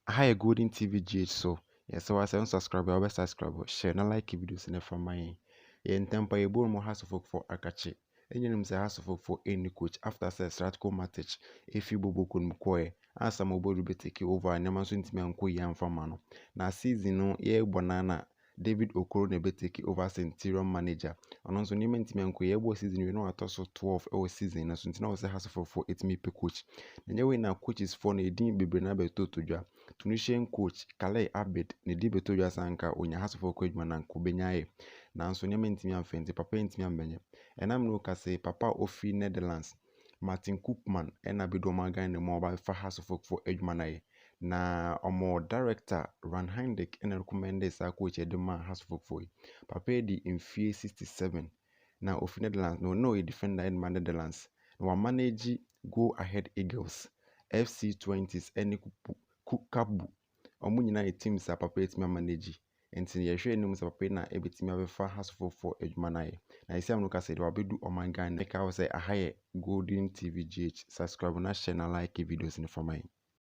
Hi, Golden TV GH. So, yes, so I say unsubscribe, I will subscribe, share, and like videos in from my in temper a bull more house of folk for Akachi. And you know, say house of folk for any coach after says Ratko Matic, if you bobo could mkoe, as some mobile will be taking over and Yaman Swint me and Koyan from Mano. Now, season no, ye banana. David Okoro ne be take over as interior manager. And also, you meant me and Koye season, you know, at also 12 hour season, and so now say house of folk for 8 me per coach. And you know, coaches for a dean be Benabe to Tunisian coach Kalei Abed ne di beto dwa sanka onya hasofo kwadwuma na nkobenya nanso nyama ntimi amfenti papa ntimi ambenye enam no ka se papa ofi Netherlands Martin Koopman ena bedo magan ne mo ba fa hasofo for adwuma na omo director Ran Hendrik ena recommend sa coach edema hasofo for papa di mfie 67 na ofi Netherlands no defender in Netherlands na wa manage Go Ahead Eagles FC20s ene Kabu omu nyina ye teams a papa etimi manage enti ye hwe enum se papa na ebetimi abefa hasofo for adwuma na isi amno ka se de wabedu omangan ne ka wo se ahaye Golden TV GH subscribe na share na like videos ni for mine.